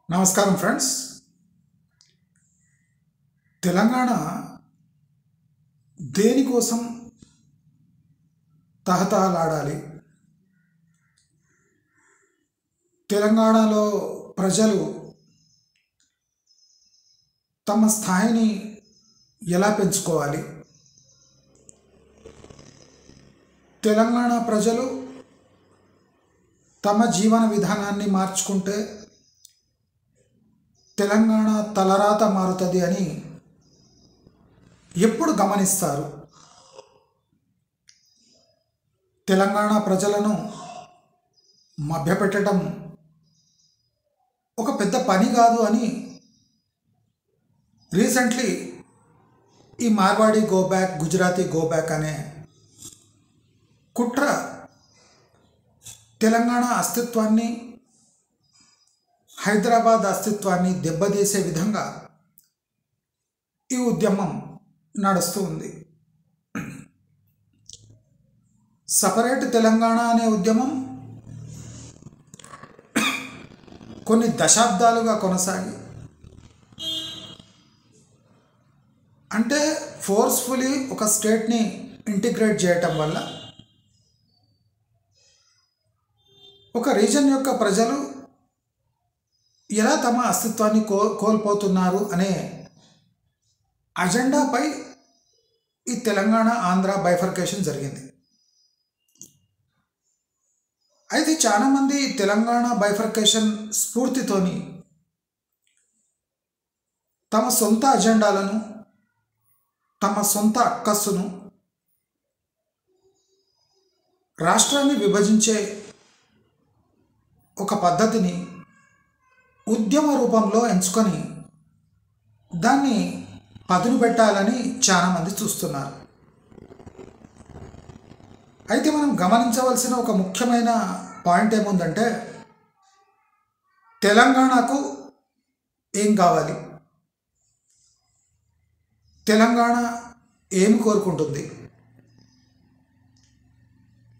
నమస్కారం ఫ్రెండ్స్. తెలంగాణ దేనికోసం తహతహలాడాలి? తెలంగాణలో ప్రజలు తమ స్థాయిని ఎలా పెంచుకోవాలి? తెలంగాణ ప్రజలు తమ జీవన విధానాన్ని మార్చుకుంటే తెలంగాణ తలరాత మారుతుంది అని ఎప్పుడు గమనిస్తారు? తెలంగాణ ప్రజలను మభ్యపెట్టడం ఒక పెద్ద పని కాదు అని రీసెంట్లీ ఈ Marwadi go back, Gujarati go back అనే కుట్ర తెలంగాణ అస్తిత్వాన్ని, హైదరాబాద్ అస్తిత్వాన్ని దెబ్బతీసే విధంగా ఈ ఉద్యమం నడుస్తూ ఉంది. సపరేట్ తెలంగాణ అనే ఉద్యమం కొన్ని దశాబ్దాలుగా కొనసాగి, అంటే ఫోర్స్ఫుల్లీ ఒక స్టేట్ని ఇంటిగ్రేట్ చేయటం వల్ల ఒక రీజన్ యొక్క ప్రజలు ఎలా తమ అస్తిత్వాన్ని కోల్పోతున్నారు అనే అజెండాపై ఈ తెలంగాణ ఆంధ్ర బైఫర్కేషన్ జరిగింది. అయితే చాలామంది తెలంగాణ బైఫర్కేషన్ స్ఫూర్తితోని తమ సొంత అజెండాలను, తమ సొంత అక్కస్సును రాష్ట్రాన్ని విభజించే ఒక పద్ధతిని ఉద్యమ రూపంలో ఎంచుకొని దాన్ని పదును పెట్టాలని చాలామంది చూస్తున్నారు. అయితే మనం గమనించవలసిన ఒక ముఖ్యమైన పాయింట్ ఏముందంటే, తెలంగాణకు ఏం కావాలి, తెలంగాణ ఏం కోరుకుంటుంది?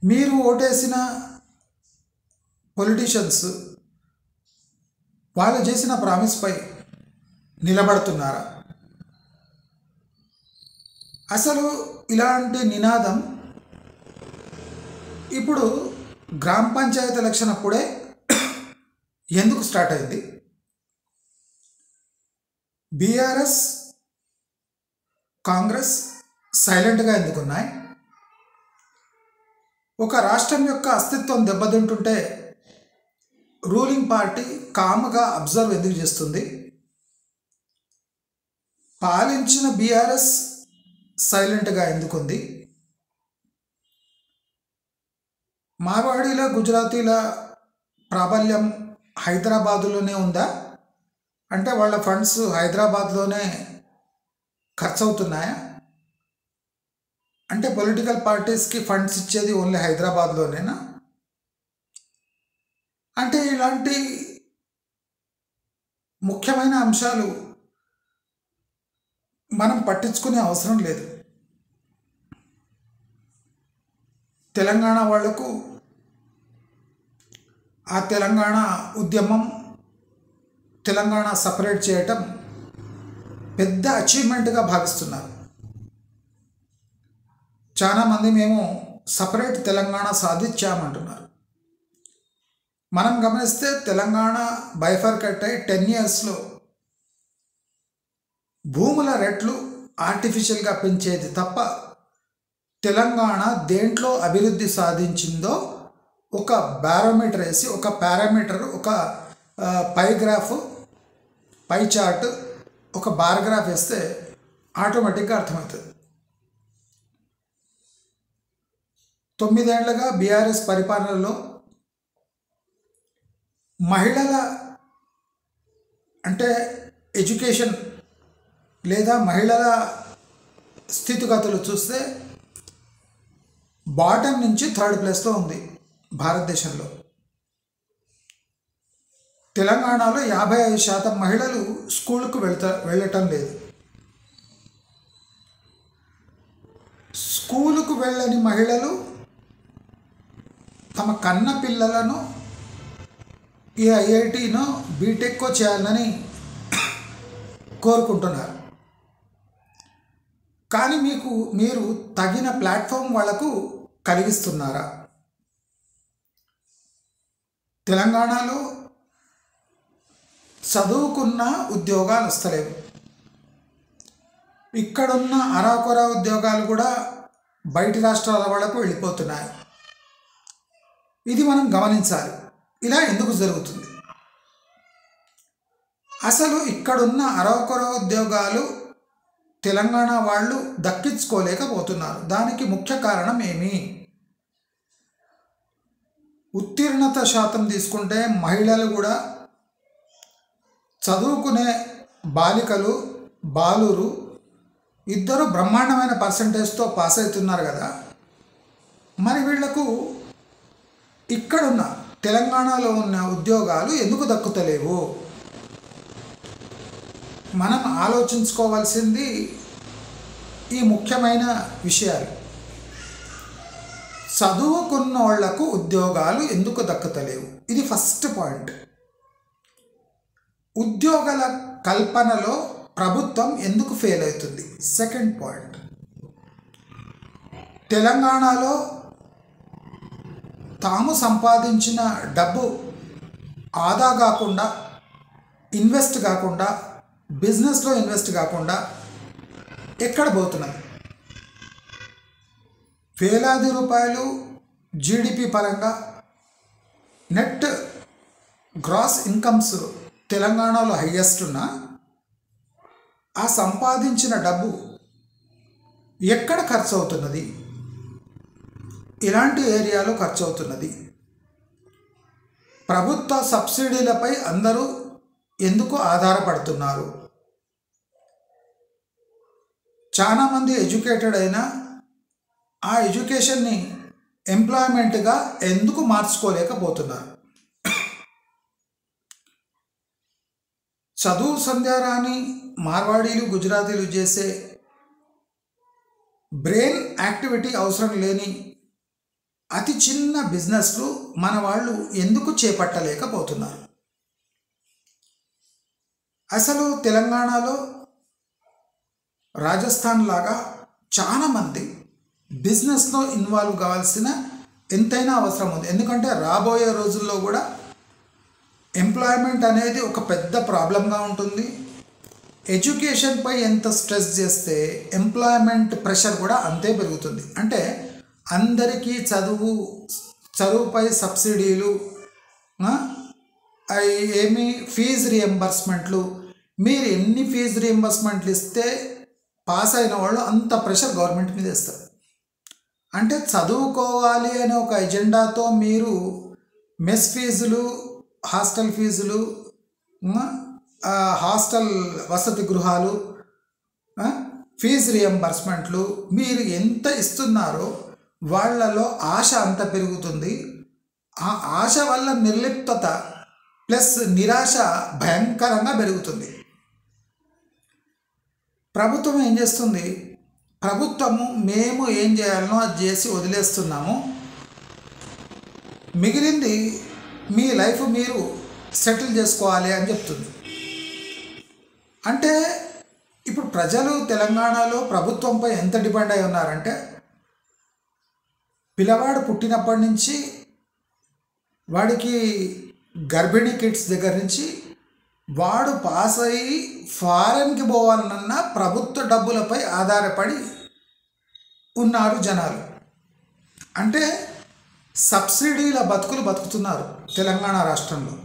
మీరు ఓటేసిన పొలిటీషియన్స్ వాళ్ళు చేసిన ప్రామిస్పై నిలబడుతున్నారా? అసలు ఇలాంటి నినాదం ఇప్పుడు గ్రామ పంచాయతీ ఎలక్షన్ అప్పుడే ఎందుకు స్టార్ట్ అయింది? బీఆర్ఎస్, కాంగ్రెస్ సైలెంట్గా ఎందుకున్నాయి? ఒక రాష్ట్రం యొక్క అస్తిత్వం దెబ్బతింటుంటే రూలింగ్ పార్టీ కామ్గా అబ్జర్వ్ ఎందుకు చేస్తుంది? పాలించిన బీఆర్ఎస్ సైలెంట్గా ఎందుకుంది? మార్వాడీల, గుజరాతీల ప్రాబల్యం హైదరాబాదులోనే ఉందా? అంటే వాళ్ళ ఫండ్స్ హైదరాబాద్లోనే ఖర్చు అవుతున్నాయా? అంటే పొలిటికల్ పార్టీస్కి ఫండ్స్ ఇచ్చేది ఓన్లీ హైదరాబాద్లోనేనా? అంటే ఇలాంటి ముఖ్యమైన అంశాలు మనం పట్టించుకునే అవసరం లేదు. తెలంగాణ వాళ్లకు ఆ తెలంగాణ ఉద్యమం, తెలంగాణ సపరేట్ చేయటం పెద్ద అచీవ్మెంట్గా భావిస్తున్నారు. చాలామంది మేము సపరేట్ తెలంగాణ సాధించామంటున్నారు. మనం గమనిస్తే తెలంగాణ బైఫర్కేట్ అయి 10 yearsలో భూముల రేట్లు ఆర్టిఫిషియల్గా పెంచేది తప్ప తెలంగాణ దేంట్లో అభివృద్ధి సాధించిందో ఒక బారోమీటర్ వేసి, ఒక పారామీటర్, ఒక పై గ్రాఫ్, పై చార్ట్, ఒక బార్ గ్రాఫ్ వేస్తే ఆటోమేటిక్గా అర్థమవుతుంది. 9 ఏళ్లుగా బీఆర్ఎస్ పరిపాలనలో మహిళల, అంటే ఎడ్యుకేషన్ లేదా మహిళల స్థితిగతులు చూస్తే బాటం నుంచి 3rd ప్లేస్లో ఉంది భారతదేశంలో. తెలంగాణలో 55% మహిళలు స్కూల్కు వెళ్ళటం లేదు. స్కూలుకు వెళ్ళని మహిళలు తమ కన్న పిల్లలను ఈ ఐఐటీనో బీటెక్కో చేయాలని కోరుకుంటున్నారు. కానీ మీరు తగిన ప్లాట్ఫామ్ వాళ్లకు కలిగిస్తున్నారా? తెలంగాణలో చదువుకున్న ఉద్యోగాలు వస్తలేవు. ఇక్కడున్న అరాకొర ఉద్యోగాలు కూడా బయటి రాష్ట్రాల వాళ్ళకు వెళ్ళిపోతున్నాయి. ఇది మనం గమనించాలి. ఇలా ఎందుకు జరుగుతుంది? అసలు ఇక్కడున్న అరాకొర ఉద్యోగాలు తెలంగాణ వాళ్ళు దక్కించుకోలేకపోతున్నారు. దానికి ముఖ్య కారణం ఏమి? ఉత్తీర్ణత శాతం తీసుకుంటే మహిళలు కూడా చదువుకునే బాలికలు బాలురు ఇద్దరు బ్రహ్మాండమైన పర్సంటేజ్తో పాస్ అవుతున్నారు కదా. మరి వీళ్లకు ఇక్కడున్న తెలంగాణలో ఉన్న ఉద్యోగాలు ఎందుకు దక్కుతలేవు? మనం ఆలోచించుకోవాల్సింది ఈ ముఖ్యమైన విషయాలు. చదువుకున్న వాళ్లకు ఉద్యోగాలు ఎందుకు దక్కుతలేవు? ఇది ఫస్ట్ పాయింట్. ఉద్యోగాల కల్పనలో ప్రభుత్వం ఎందుకు ఫెయిల్ అవుతుంది? Second point. తెలంగాణలో తాము సంపాదించిన డబ్బు ఆదా కాకుండా, ఇన్వెస్ట్ కాకుండా, బిజినెస్లో ఇన్వెస్ట్ కాకుండా ఎక్కడ పోతున్నది? వేలాది రూపాయలు జీడిపి పరంగా నెట్ గ్రాస్ ఇన్కమ్స్ తెలంగాణలో హైయెస్ట్ ఉన్న ఆ సంపాదించిన డబ్బు ఎక్కడ ఖర్చు అవుతున్నది? ఇలాంటి ఏరియాలో ఖర్చు అవుతున్నది. ప్రభుత్వ సబ్సిడీలపై అందరూ ఎందుకు ఆధారపడుతున్నారు? చాలామంది ఎడ్యుకేటెడ్ అయినా ఆ ఎడ్యుకేషన్ని ఎంప్లాయ్మెంట్గా ఎందుకు మార్చుకోలేకపోతున్నారు? చదువు సంధ్యారాని మార్వాడీలు గుజరాతీలు చేసే బ్రెయిన్ యాక్టివిటీ అవసరం లేని అతి చిన్న బిజినెస్లు మన వాళ్ళు ఎందుకు చేపట్టలేకపోతున్నారు? అసలు తెలంగాణలో రాజస్థాన్ లాగా చాలామంది బిజినెస్లో ఇన్వాల్వ్ కావాల్సిన ఎంతైనా అవసరం ఉంది. ఎందుకంటే రాబోయే రోజుల్లో కూడా ఎంప్లాయ్మెంట్ అనేది ఒక పెద్ద ప్రాబ్లంగా ఉంటుంది. ఎడ్యుకేషన్పై ఎంత స్ట్రెస్ చేస్తే ఎంప్లాయ్మెంట్ ప్రెషర్ కూడా అంతే పెరుగుతుంది. అంటే అందరికీ చదువుపై సబ్సిడీలు, ఏమి ఫీజు రియంబర్స్మెంట్లు, మీరు ఎన్ని ఫీజు రియంబర్స్మెంట్లు ఇస్తే పాస్ అయిన వాళ్ళు అంత ప్రెషర్ గవర్నమెంట్ మీద ఇస్తారు. అంటే చదువుకోవాలి అనే ఒక ఎజెండాతో మీరు మెస్ ఫీజులు, హాస్టల్ ఫీజులు, హాస్టల్ వసతి గృహాలు, ఫీజు రియంబర్స్మెంట్లు మీరు ఎంత ఇస్తున్నారో వాళ్ళలో ఆశ అంత పెరుగుతుంది. ఆ ఆశ వల్ల నిర్లిప్తత ప్లస్ నిరాశ భయంకరంగా పెరుగుతుంది. ప్రభుత్వం ఏం చేస్తుంది? ప్రభుత్వము మేము ఏం చేయాలనో అది చేసి వదిలేస్తున్నాము, మిగిలింది మీ లైఫ్ మీరు సెటిల్ చేసుకోవాలి అని చెప్తుంది. అంటే ఇప్పుడు ప్రజలు తెలంగాణలో ప్రభుత్వంపై ఎంత డిపెండ్ అయి ఉన్నారంటే, పిల్లవాడు పుట్టినప్పటి నుంచి వాడికి గర్భిణీ కిడ్స్ దగ్గర నుంచి వాడు పాస్ అయ్యి ఫారెన్కి పోవాలన్నా ప్రభుత్వ డబ్బులపై ఆధారపడి ఉన్నారు జనాలు. అంటే సబ్సిడీల బతుకులు బతుకుతున్నారు తెలంగాణ రాష్ట్రంలో.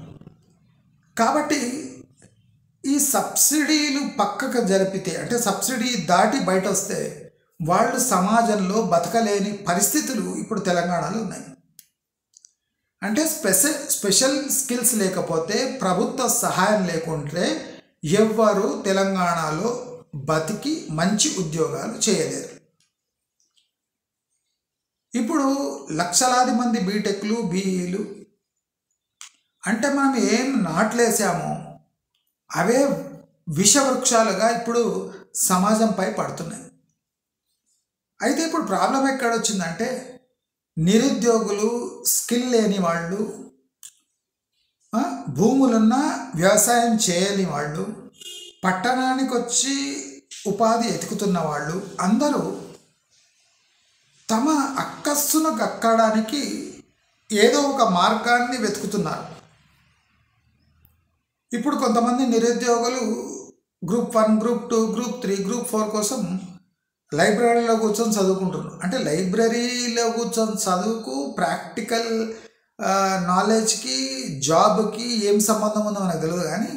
కాబట్టి ఈ సబ్సిడీలు పక్కకు జరిపితే, అంటే సబ్సిడీ దాటి బయట వస్తే వాళ్ళు సమాజంలో బతకలేని పరిస్థితులు ఇప్పుడు తెలంగాణలో ఉన్నాయి. అంటే స్పెషల్ స్కిల్స్ లేకపోతే, ప్రభుత్వ సహాయం లేకుంటే ఎవ్వరూ తెలంగాణలో బతికి మంచి ఉద్యోగాలు చేయలేరు. ఇప్పుడు లక్షలాది మంది బీటెక్లు, బీఈలు, అంటే మనం ఏం నాట్లేసామో అవే విషవృక్షాలుగా ఇప్పుడు సమాజంపై పడుతున్నాయి. అయితే ఇప్పుడు ప్రాబ్లం ఎక్కడొచ్చిందంటే, నిరుద్యోగులు, స్కిల్ లేని వాళ్ళు, భూములున్న వ్యవసాయం చేయని వాళ్ళు, పట్టణానికి వచ్చి ఉపాధి ఎతుకుతున్న వాళ్ళు అందరూ తమ అక్కస్సును కక్కడానికి ఏదో ఒక మార్గాన్ని వెతుకుతున్నారు. ఇప్పుడు కొంతమంది నిరుద్యోగులు గ్రూప్ 1, గ్రూప్ 2, గ్రూప్ 3, గ్రూప్ 4 కోసం లైబ్రరీలో కూర్చొని చదువుకుంటున్నారు. అంటే లైబ్రరీలో కూర్చొని చదువుకు ప్రాక్టికల్ నాలెడ్జ్కి జాబ్కి ఏం సంబంధం ఉందో మనకు తెలియదు. కానీ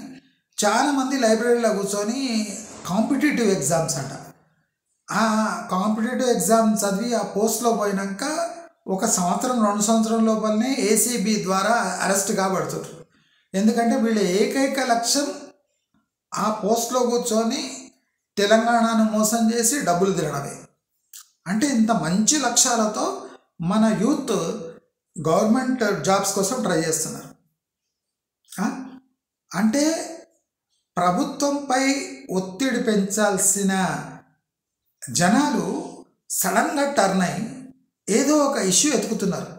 చాలామంది లైబ్రరీలో కూర్చొని కాంపిటేటివ్ ఎగ్జామ్స్ అంట, ఆ కాంపిటేటివ్ ఎగ్జామ్ చదివి ఆ పోస్ట్లో పోయినాక 1 సంవత్సరం 2 సంవత్సరం లోపలనే ఏసీబీ ద్వారా అరెస్ట్ కాబడుతున్నారు. ఎందుకంటే వీళ్ళ ఏకైక లక్ష్యం ఆ పోస్ట్లో కూర్చొని తెలంగాణను మోసం చేసి డబ్బులు తినడమే. అంటే ఇంత మంచి లక్ష్యాలతో మన యూత్ గవర్నమెంట్ జాబ్స్ కోసం ట్రై చేస్తున్నారు. అంటే ప్రభుత్వంపై ఒత్తిడి పెంచాల్సిన జనాలు సడన్గా టర్న్ అయి ఏదో ఒక ఇష్యూ ఎతుకుతున్నారు.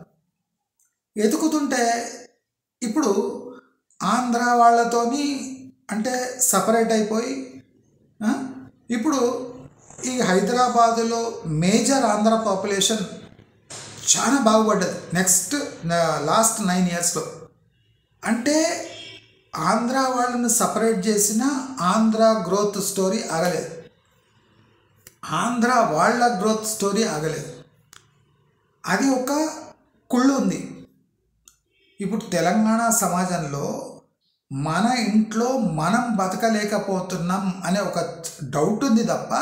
ఎతుకుతుంటే ఇప్పుడు ఆంధ్ర వాళ్ళతోని అంటే సపరేట్ అయిపోయి ఇప్పుడు ఈ హైదరాబాదులో మేజర్ ఆంధ్ర పాపులేషన్ చాలా బాగుపడ్డది లాస్ట్ 9 ఇయర్స్లో. అంటే ఆంధ్ర వాళ్ళని సపరేట్ చేసిన ఆంధ్ర గ్రోత్ స్టోరీ ఆగలేదు, ఆంధ్ర వాళ్ళ గ్రోత్ స్టోరీ ఆగలేదు. అది ఒక కుళ్ళు ఉంది. ఇప్పుడు తెలంగాణ సమాజంలో మన ఇంట్లో మనం బతకలేకపోతున్నాం అనే ఒక డౌట్ ఉంది తప్ప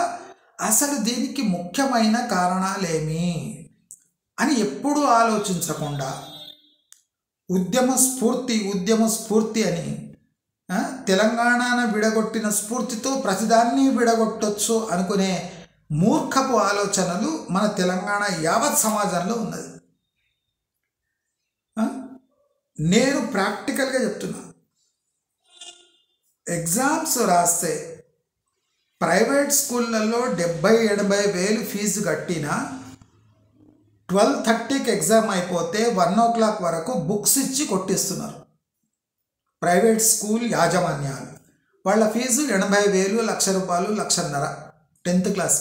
అసలు దీనికి ముఖ్యమైన కారణాలేమి అని ఎప్పుడూ ఆలోచించకుండా ఉద్యమ స్ఫూర్తి అని తెలంగాణను విడగొట్టిన స్ఫూర్తితో ప్రతిదాన్ని విడగొట్టొచ్చు అనుకునే మూర్ఖపు ఆలోచనలు మన తెలంగాణ యావత్ సమాజంలో ఉన్నది. నేను ప్రాక్టికల్గా చెప్తున్నా, ఎగ్జామ్స్ రాస్తే ప్రైవేట్ స్కూళ్ళల్లో 70-80 వేలు ఫీజు కట్టినా 12:30కి ఎగ్జామ్ అయిపోతే 1 o'clock వరకు బుక్స్ ఇచ్చి కొట్టిస్తున్నారు ప్రైవేట్ స్కూల్ యాజమాన్యాలు. వాళ్ళ ఫీజు 80,000, ₹1,00,000, ₹1,50,000 10th క్లాస్.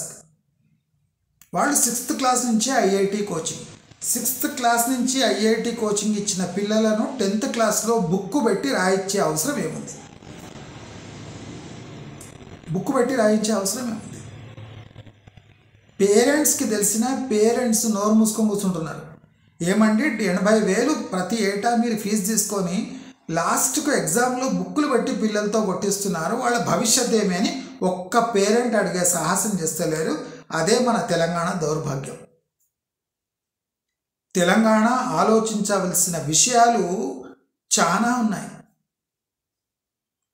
వాళ్ళు 6th క్లాస్ నుంచి ఐఐటి కోచింగ్, 6th క్లాస్ నుంచి ఐఐటి కోచింగ్ ఇచ్చిన పిల్లలను 10th క్లాస్లో బుక్ పెట్టి రాయించే అవసరం ఏముంది? బుక్ పెట్టి రాయించే అవసరం ఏముంది? పేరెంట్స్కి తెలిసిన పేరెంట్స్ నోరు మూసుకొని కూర్చుంటున్నారు. ఏమండి 80,000 ప్రతి ఏటా మీరు ఫీజు తీసుకొని లాస్ట్కు ఎగ్జామ్లో బుక్కులు పెట్టి పిల్లలతో కొట్టిస్తున్నారు, వాళ్ళ భవిష్యత్ ఏమి అని ఒక్క పేరెంట్ అడిగే సాహసం చేస్తలేరు. అదే మన తెలంగాణ దౌర్భాగ్యం. తెలంగాణ ఆలోచించవలసిన విషయాలు చాలా ఉన్నాయి.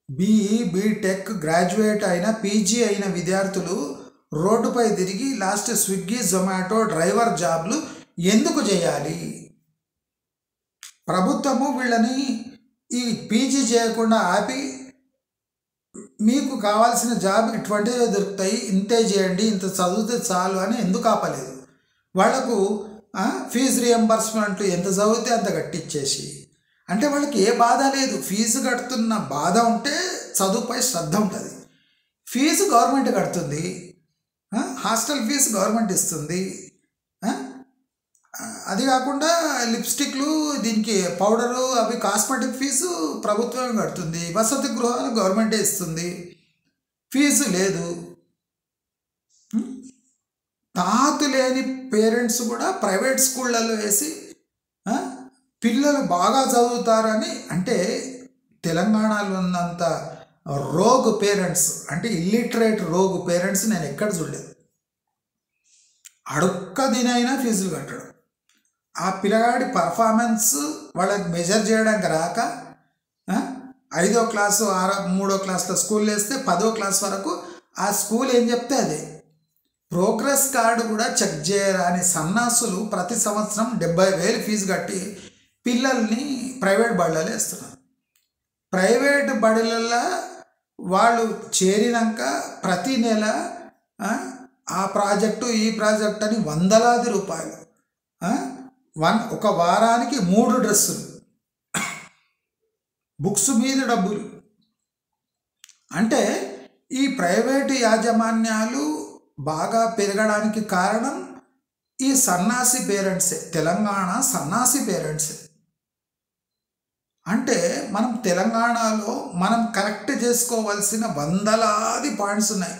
బీఈ, బీటెక్ గ్రాడ్యుయేట్ అయిన, పీజీ అయిన విద్యార్థులు రోడ్డుపై తిరిగి లాస్ట్ స్విగ్గీ, జొమాటో డ్రైవర్ జాబ్లు ఎందుకు చేయాలి? ప్రభుత్వము వీళ్ళని ఈ పీజీ చేయకుండా ఆపి మీకు కావాల్సిన జాబ్ ఇటువంటివే దొరుకుతాయి, ఇంతే చేయండి, ఇంత చదివితే చాలు అని ఎందుకు ఆపలేదు? వాళ్లకు ఫీజు రియంబర్స్మెంట్ ఎంత చదివితే అంత కట్టించేసి, అంటే వాళ్ళకి ఏ బాధ లేదు. ఫీజు కడుతున్న బాధ ఉంటే చదువుపై శ్రద్ధ ఉంటుంది. ఫీజు గవర్నమెంట్ కడుతుంది, హాస్టల్ ఫీజు గవర్నమెంట్ ఇస్తుంది, అది కాకుండా లిప్స్టిక్లు, దీనికి పౌడరు, అవి కాస్మెటిక్ ఫీజు ప్రభుత్వమే కడుతుంది, వసతి గృహాలు గవర్నమెంటే ఇస్తుంది, ఫీజు లేదు. తాతు లేని పేరెంట్స్ కూడా ప్రైవేట్ స్కూళ్ళల్లో వేసి పిల్లలు బాగా చదువుతారని, అంటే తెలంగాణలో ఉన్నంత రోగ్ పేరెంట్స్, అంటే ఇల్లిటరేట్ రోగ్ పేరెంట్స్ నేను ఎక్కడ చూడలేదు. అడుక్క దినైనా ఫీజులు కట్టడం, ఆ పిల్లగాడి పర్ఫార్మెన్స్ వాళ్ళకి మెజర్ చేయడానికి రాక 5వ క్లాసు 3వ క్లాస్లో స్కూల్ వేస్తే 10వ క్లాస్ వరకు ఆ స్కూల్ ఏం చెప్తే అదే. ప్రోగ్రెస్ కార్డు కూడా చెక్ చేయరాని సన్నాసులు ప్రతి సంవత్సరం 70,000 ఫీజు కట్టి పిల్లల్ని ప్రైవేట్ బడులలో వేస్తున్నారు. ప్రైవేట్ బడులలో వాళ్ళు చేరినాక ప్రతి నెల ఆ ప్రాజెక్టు ఈ ప్రాజెక్ట్ అని వందలాది రూపాయలు, ఒక వారానికి 3 డ్రెస్సులు, బుక్స్ మీద డబ్బులు. అంటే ఈ ప్రైవేటు యాజమాన్యాలు బాగా పెరగడానికి కారణం ఈ సన్నాసి పేరెంట్సే, తెలంగాణ సన్నాసి పేరెంట్సే. అంటే మనం తెలంగాణలో మనం కరెక్ట్ చేసుకోవాల్సిన వందలాది పాయింట్స్ ఉన్నాయి.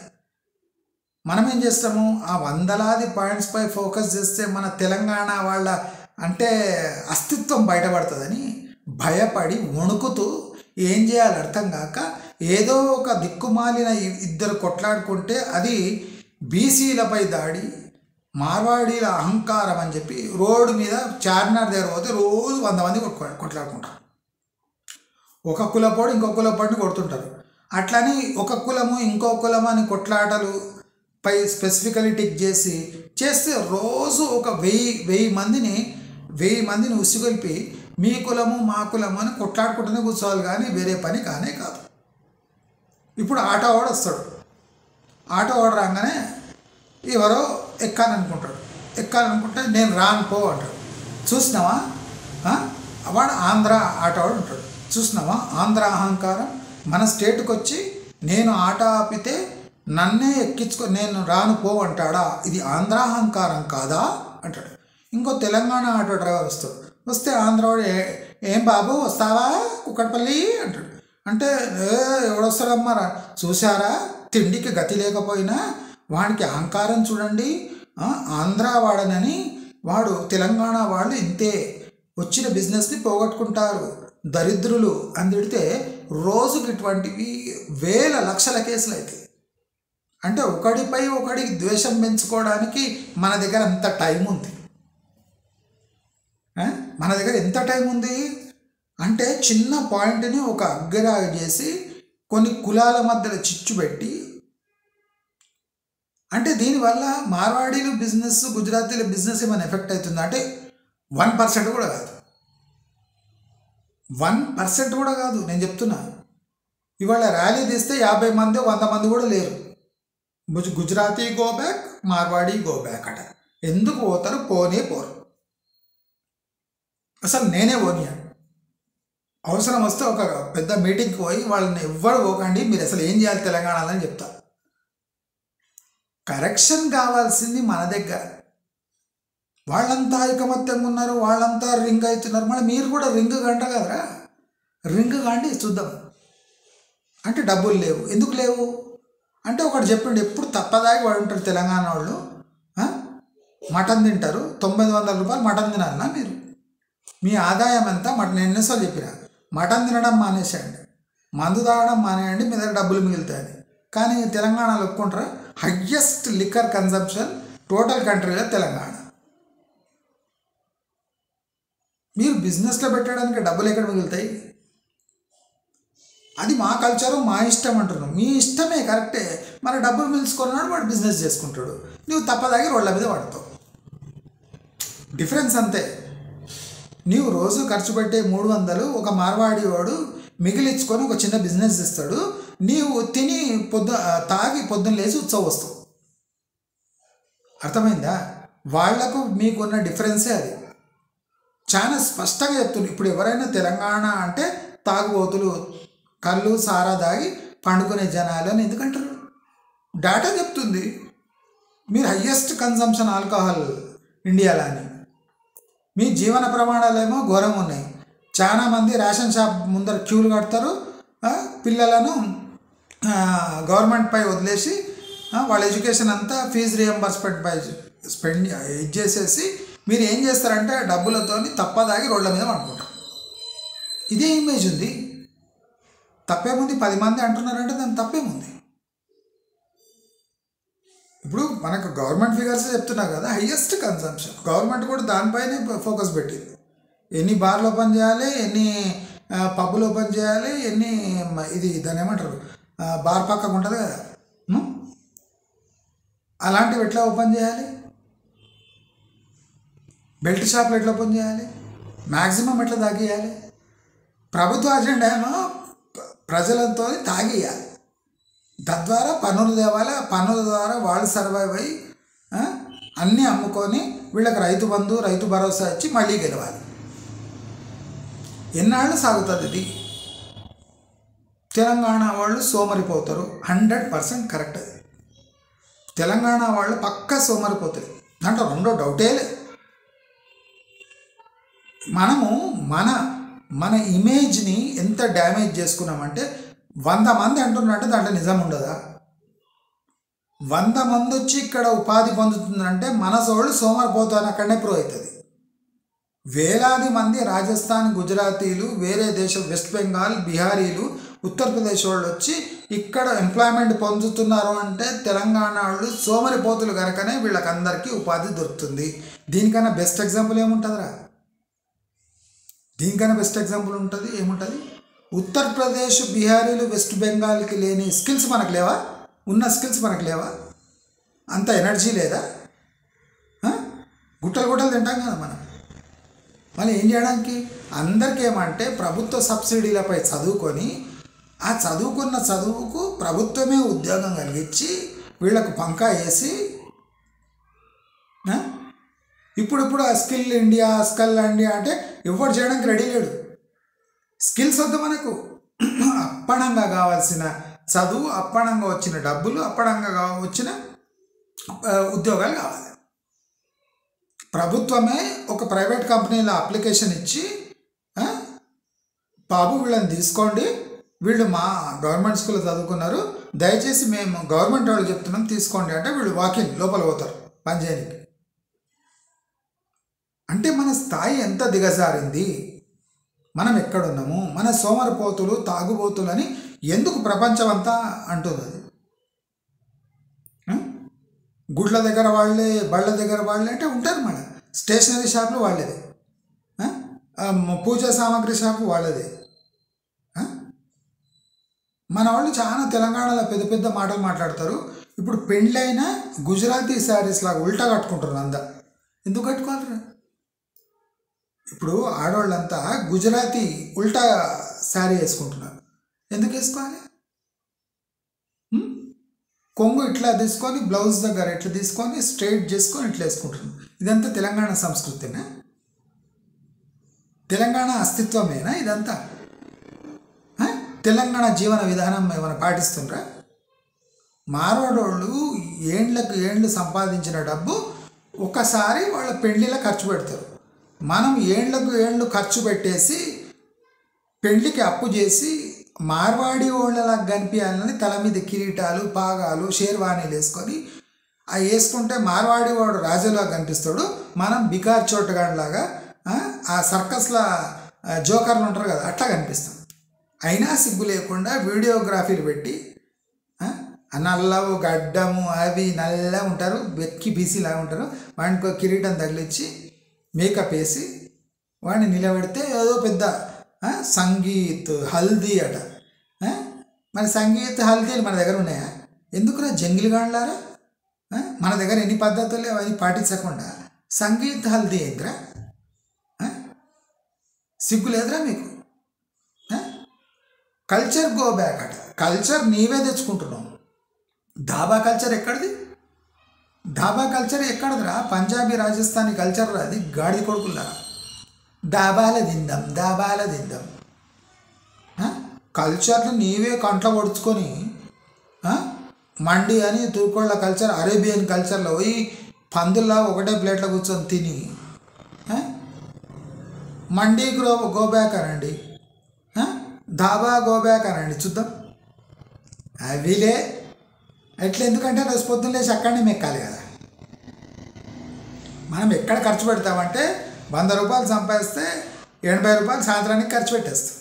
మనం ఏం చేస్తాము, ఆ వందలాది పాయింట్స్పై ఫోకస్ చేస్తే మన తెలంగాణ వాళ్ళ అంటే అస్తిత్వం బయటపడుతుందని భయపడి వణుకుతూ ఏం చేయాలి అర్థం కాక ఏదో ఒక దిక్కుమాలిన ఇద్దరు కొట్లాడుకుంటే అది బీసీలపై దాడి, మార్వాడీల అహంకారం అని చెప్పి రోడ్డు మీద చార్మినార్ దగ్గర పోతే రోజు 100 మంది కొట్లాడుకుంటారు. ఒక కులపోడు ఇంకో కులపోడిని కొడుతుంటారు. అట్లని ఒక కులము ఇంకో కులము అని కొట్లాటలు పై స్పెసిఫికలీ టిక్ చేస్తే రోజు ఒక 1000 మందిని ఉసిగొల్పి మీ కులము మా కులము అని కొట్లాడుకుంటూనే కూర్చోవాలి, కానీ వేరే పని కానే కాదు. ఇప్పుడు ఆటో వాడు వస్తాడు, ఆటో వాడు రాగానే ఎవరో ఎక్కాలనుకుంటే నేను రాను పో అంటాడు. చూసినావా వాడు ఆంధ్ర ఆటో వాడు ఉంటాడు. చూసినావా ఆంధ్ర అహంకారం, మన స్టేట్కి వచ్చి నేను ఆటో ఆపితే నన్నే నేను రాను పో అంటాడా, ఇది ఆంధ్ర అహంకారం కాదా అంటాడు. ఇంకో తెలంగాణ ఆటో డ్రైవర్ వస్తే ఆంధ్రవాడు ఏం బాబు వస్తావా కుక్కడపల్లి అంటాడు. అంటే ఎవడొస్తాడమ్మా చూసారా, తిండికి గతి లేకపోయినా వాడికి అహంకారం చూడండి, ఆంధ్ర వాడనని వాడు తెలంగాణ వాళ్ళు ఇంతే వచ్చిన బిజినెస్ని పోగొట్టుకుంటారు దరిద్రులు అని తిడితే రోజుకి ఇటువంటివి వేల లక్షల కేసులు అవుతాయి. అంటే ఒకడిపై ఒకడికి ద్వేషం పెంచుకోవడానికి మన దగ్గర అంత టైం ఉంది. మన దగ్గర ఎంత టైం ఉంది అంటే చిన్న పాయింట్ని ఒక అగ్గరాగా చేసి కొన్ని కులాల మధ్యలో చిచ్చు పెట్టి, అంటే దీనివల్ల మార్వాడీలు బిజినెస్ గుజరాతీల బిజినెస్ ఏమైనా ఎఫెక్ట్ అవుతుందా అంటే 1% కూడా కాదు. 1% కూడా కాదు. నేను చెప్తున్నా, ఇవాళ ర్యాలీ తీస్తే 50 మంది 100 మంది కూడా లేరు. Gujarati go back, Marwadi go back అట. ఎందుకు పోతారు? పోరు. అసలు నేనే పోనీయాను. అవసరం వస్తే ఒక పెద్ద మీటింగ్కి పోయి వాళ్ళని ఎవ్వరు పోకండి, మీరు అసలు ఏం చేయాలి తెలంగాణలో అని చెప్తా. కరెక్షన్ కావాల్సింది మన దగ్గర. వాళ్ళంతా ఐకమత్యంగా ఉన్నారు, వాళ్ళంతా రింగ్ అవుతున్నారు, మళ్ళీ మీరు కూడా రింగ్ గంట కదరా, రింగ్ కాండి చూద్దాం. అంటే డబ్బులు లేవు. ఎందుకు లేవు అంటే ఒకటి చెప్పండి, ఎప్పుడు తప్పదాగి వాడు ఉంటారు తెలంగాణ వాళ్ళు. మటన్ తింటారు, 900 రూపాయలు మటన్ తినాలన్నా మీరు? మీ ఆదాయం ఎంత? నేను ఎన్నోసార్లు చెప్పిన, మటన్ తినడం మానేసేయండి, మందు తాగడం మానేయండి, మీ దగ్గర డబ్బులు మిగులుతాయని. కానీ తెలంగాణలో ఒప్పుకుంటారా? హయ్యెస్ట్ లిక్కర్ కన్సంప్షన్ టోటల్ కంట్రీలో తెలంగాణ. మీరు బిజినెస్లో పెట్టడానికి డబ్బులు ఎక్కడ మిగులుతాయి? అది మా కల్చరు, మా ఇష్టం అంటున్నాం. మీ ఇష్టమే కరెక్టే, మరి డబ్బులు మిలుచుకున్నాడు వాడు బిజినెస్ చేసుకుంటాడు, నువ్వు తప్పదాగి రోడ్ల మీద పడతావు. డిఫరెన్స్ అంతే. నీవు రోజు ఖర్చు పెట్టే 300 ఒక మార్వాడి వాడు మిగిలించుకొని ఒక చిన్న బిజినెస్ ఇస్తాడు, నీవు తిని తాగి పొద్దున్న లేచి ఉత్సవం వస్తావు. అర్థమైందా? వాళ్లకు మీకున్న డిఫరెన్సే అది. చాలా స్పష్టంగా చెప్తుంది. ఇప్పుడు ఎవరైనా తెలంగాణ అంటే తాగుబోతులు, కళ్ళు సారా దాగి పండుకునే జనాలు అని ఎందుకంటారు? డేటా చెప్తుంది. మీరు హయ్యెస్ట్ కన్సంప్షన్ ఆల్కహాల్ ఇండియాలో అని. మీ జీవన ప్రమాణాలేమో ఘోరంగా ఉన్నాయి. చాలామంది రేషన్ షాప్ ముందర క్యూలు కడతారు, పిల్లలను గవర్నమెంట్పై వదిలేసి వాళ్ళ ఎడ్యుకేషన్ అంతా ఫీజు రియంబర్స్మెంట్ పై చేసేసి మీరు ఏం చేస్తారంటే డబ్బులతో తప్పదాగి రోడ్ల మీద పడుకుంటారు. ఇదే ఇమేజ్ ఉంది. తప్పేముంది? 10 మంది అంటున్నారంటే దాని తప్పేముంది? ఇప్పుడు మనకు గవర్నమెంట్ ఫిగర్స్ చెప్తున్నా కదా, హయ్యెస్ట్ కన్సంప్షన్. గవర్నమెంట్ కూడా దానిపైనే ఫోకస్ పెట్టింది. ఎన్ని బార్లు ఓపెన్ చేయాలి, ఎన్ని పబ్బులు ఓపెన్ చేయాలి, ఎన్ని దాన్ని ఏమంటారు బార్ పక్కకు ఉంటుంది కదా, అలాంటివి ఎట్లా ఓపెన్ చేయాలి, బెల్ట్ షాపులు ఎట్లా ఓపెన్ చేయాలి, మ్యాక్సిమం ఎట్లా తాగేయాలి. ప్రభుత్వ అజెండా ఏమో ప్రజలతో తాగేయాలి, తద్వారా పన్నులు తేవాలి, పన్నుల ద్వారా వాళ్ళు సర్వైవ్ అయ్యి అన్నీ అమ్ముకొని వీళ్ళకి రైతు బంధు, రైతు భరోసా ఇచ్చి మళ్ళీ గెలవాలి. ఎన్నాళ్ళు సాగుతుంది ఇది? తెలంగాణ వాళ్ళు సోమరిపోతారు. 100% కరెక్ట్. అది తెలంగాణ వాళ్ళు పక్కా సోమరిపోతారు దాంట్లో రెండో డౌటే లేదు. మనము మన ఇమేజ్ని ఎంత డ్యామేజ్ చేసుకున్నామంటే 100 మంది అంటున్నారంటే దాంట్లో నిజం ఉండదా? 100 మంది వచ్చి ఇక్కడ ఉపాధి పొందుతుందంటే మనసోళ్ళు సోమరిపోతాను అక్కడనే ప్రూవ్ అవుతుంది. వేలాది మంది రాజస్థాన్, గుజరాతీలు, వేరే దేశం వెస్ట్ బెంగాల్, బీహారీలు, ఉత్తరప్రదేశ్ వాళ్ళు వచ్చి ఇక్కడ ఎంప్లాయ్మెంట్ పొందుతున్నారు అంటే తెలంగాణ వాళ్ళు సోమరిపోతులు కనుకనే వీళ్ళకందరికీ ఉపాధి దొరుకుతుంది. దీనికన్నా బెస్ట్ ఎగ్జాంపుల్ ఏముంటుందిరా? దీనికన్నా బెస్ట్ ఎగ్జాంపుల్ ఏముంటుంది? ఉత్తరప్రదేశ్, బీహారీలు, వెస్ట్ బెంగాల్కి లేని స్కిల్స్ మనకు లేవా? ఉన్న స్కిల్స్ మనకు లేవా? అంత ఎనర్జీ లేదా? గుట్టలు తింటాం కదా మనం. మళ్ళీ ఏం చేయడానికి? అందరికీ ఏమంటే ప్రభుత్వ సబ్సిడీలపై చదువుకొని ఆ చదువుకున్న చదువుకు ప్రభుత్వమే ఉద్యోగం కలిగించి వీళ్ళకు పంకా వేసి ఇప్పుడు ఆ స్కిల్ ఇండియా అంటే ఎవరు చేయడానికి రెడీ లేడు. స్కిల్స్ వద్దు మనకు. అప్పణంగా కావాల్సిన చదువు, అప్పణంగా వచ్చిన డబ్బులు, అప్పణంగా వచ్చిన ఉద్యోగాలు కావాలి. ప్రభుత్వమే ఒక ప్రైవేట్ కంపెనీలో అప్లికేషన్ ఇచ్చి బాబు వీళ్ళని తీసుకోండి, వీళ్ళు మా గవర్నమెంట్ స్కూల్లో చదువుకున్నారు, దయచేసి మేము గవర్నమెంట్ వాళ్ళు చెప్తున్నాం తీసుకోండి అంటే వీళ్ళు వాకింగ్ లోపల పోతారు పనిచేయడానికి. అంటే మన స్థాయి ఎంత దిగజారింది, మనం ఎక్కడున్నాము, మన సోమరిపోతులు, తాగుబోతులు అని ఎందుకు ప్రపంచం అంతా అంటుంది. అది గుడ్ల దగ్గర వాళ్ళే, బళ్ళ దగ్గర వాళ్ళే అంటే ఉంటారు. మన స్టేషనరీ షాపులు వాళ్ళదే, పూజా సామాగ్రి షాపు వాళ్ళదే. మన వాళ్ళు చాలా తెలంగాణలో పెద్ద పెద్ద మాటలు మాట్లాడతారు. ఇప్పుడు పెళ్ళైనా గుజరాతీ శారీస్ లాగా ఉల్టా కట్టుకుంటారు. అందరు ఎందుకు కట్టుకోవాలి? ఇప్పుడు ఆడవాళ్ళంతా గుజరాతీ ఉల్టా శారీ వేసుకుంటున్నారు. ఎందుకు వేసుకోవాలి? కొంగు ఇట్లా తీసుకొని బ్లౌజ్ దగ్గర ఇట్లా తీసుకొని స్ట్రైట్ చేసుకొని ఇట్లా వేసుకుంటున్నాం. ఇదంతా తెలంగాణ సంస్కృతినా? తెలంగాణ అస్తిత్వమేనా ఇదంతా? తెలంగాణ జీవన విధానం ఏమైనా పాటిస్తుండ్రా? మార్వాడోళ్ళు ఏండ్లు సంపాదించిన డబ్బు ఒకసారి వాళ్ళ పెళ్ళిలో ఖర్చు పెడతారు. మనం ఏండ్లు ఖర్చు పెట్టేసి పెళ్ళికి అప్పు చేసి మార్వాడి వాళ్ళలా కనిపించాలని తల మీద కిరీటాలు, పాగాలు, షేర్వానీలు వేసుకొని అవి వేసుకుంటే మార్వాడి వాడు రాజులా కనిపిస్తాడు, మనం బికార్ చోటగాడిలాగా ఆ సర్కస్లో జోకర్లు ఉంటారు కదా అట్లా కనిపిస్తాం. అయినా సిగ్గు లేకుండా వీడియోగ్రఫీలు పెట్టి నల్లవు గడ్డము అవి నల్లగా ఉంటారు, వెక్కి బీసీలాగా ఉంటారు, వాడికి కిరీటం తగిలిచ్చి మేకప్ వేసి వాడిని నిలబెడితే ఏదో పెద్ద సంగీత్ హల్దీ అట. మరి సంగీత్ హల్దీలు మన దగ్గర ఉన్నాయా? ఎందుకురా జంగిలిగాండ్లారా? మన దగ్గర ఎన్ని పద్ధతులు అవన్నీ పాటించకుండా సంగీత్ హల్దీ ఏంద్రా? సిగ్గు లేదురా మీకు? కల్చర్ గో బ్యాక్ అట. కల్చర్ నీవే తెచ్చుకుంటున్నావు. ధాబా కల్చర్ ఎక్కడిది? ధాబా కల్చర్ ఎక్కడదిరా? పంజాబీ రాజస్థానీ కల్చర్ అది గాడి కొడుకులారా. దాబాల తిందాం. కల్చర్ని నీవే కంట్లో పొడుచుకొని మండి అని తూర్కోళ్ళ కల్చర్, అరేబియన్ కల్చర్లో పోయి పందుల్లా ఒకటే ప్లేట్లో కూర్చొని తిని మండీకి గోబ్యాక్ అనండి, ధాబా గోబ్యాక్ అనండి చూద్దాం. అవిలే ఎట్లా? ఎందుకంటే రోజు పొద్దున్న లేచి అక్కడనే మెక్కాలి కదా. మనం ఎక్కడ ఖర్చు పెడతామంటే 100 రూపాయలు సంపాదిస్తే 80 రూపాయలు సాయంత్రానికి ఖర్చు పెట్టేస్తాం.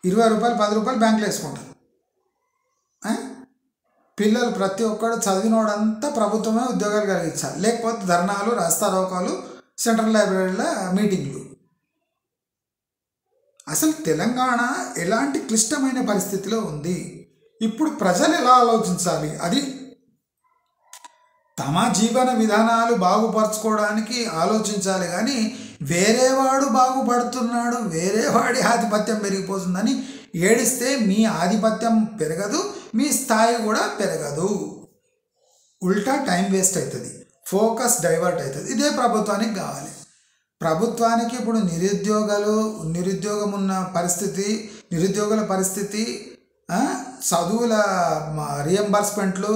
20 రూపాయలు 10 రూపాయలు బ్యాంకులో వేసుకుంటాం. పిల్లలు ప్రతి ఒక్కడు చదివినోడంతా ప్రభుత్వమే ఉద్యోగాలు కలిగించాలి, లేకపోతే ధర్నాలు, రాస్తారోకాలు, సెంట్రల్ లైబ్రరీలో మీటింగ్లు. అసలు తెలంగాణ ఎలాంటి క్లిష్టమైన పరిస్థితిలో ఉంది? ఇప్పుడు ప్రజలు ఎలా ఆలోచించాలి? అది తమ జీవన విధానాలు బాగుపరచుకోవడానికి ఆలోచించాలి కానీ వేరేవాడు బాగుపడుతున్నాడు, వేరేవాడి ఆధిపత్యం పెరిగిపోతుందని ఏడిస్తే మీ ఆధిపత్యం పెరగదు, మీ స్థాయి కూడా పెరగదు. ఉల్టా టైం వేస్ట్ అవుతుంది, ఫోకస్ డైవర్ట్ అవుతుంది. ఇదే ప్రభుత్వానికి కావాలి. ప్రభుత్వానికి ఇప్పుడు నిరుద్యోగం ఉన్న పరిస్థితి నిరుద్యోగుల పరిస్థితి, చదువుల రియంబర్స్మెంట్లు,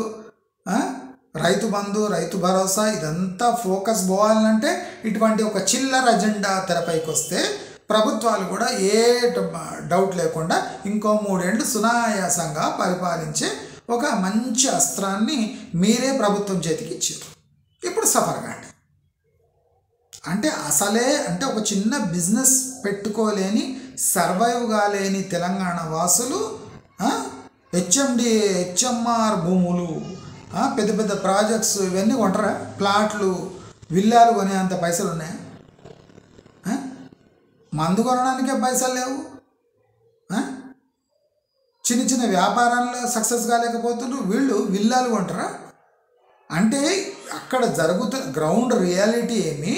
రైతు బంధు, రైతు భరోసా, ఇదంతా ఫోకస్ పోవాలంటే ఇటువంటి ఒక చిల్లర అజెండా తెరపైకి వస్తే ప్రభుత్వాలు కూడా ఏ డౌట్ లేకుండా ఇంకో 3 ఏళ్ళు సునాయాసంగా పరిపాలించే ఒక మంచి అస్త్రాన్ని మీరే ప్రభుత్వం చేతికి ఇచ్చారు. ఇప్పుడు సఫర్ కాండి. అంటే అసలే అంటే ఒక చిన్న బిజినెస్ పెట్టుకోలేని, సర్వైవ్ కాలేని తెలంగాణ వాసులు హెచ్ఎంఆర్ భూములు, పెద్ద పెద్ద ప్రాజెక్ట్స్ ఇవన్నీ కొంటారా? ప్లాట్లు, విల్లాలు కొనేంత పైసలు ఉన్నాయా? మందు కొనడానికే పైసలు లేవు. చిన్న చిన్న వ్యాపారాల్లో సక్సెస్ కాలేకపోతున్నారు, వీళ్ళు విల్లాలు కొంటారా? అంటే అక్కడ జరుగుతున్న గ్రౌండ్ రియాలిటీ ఏమి,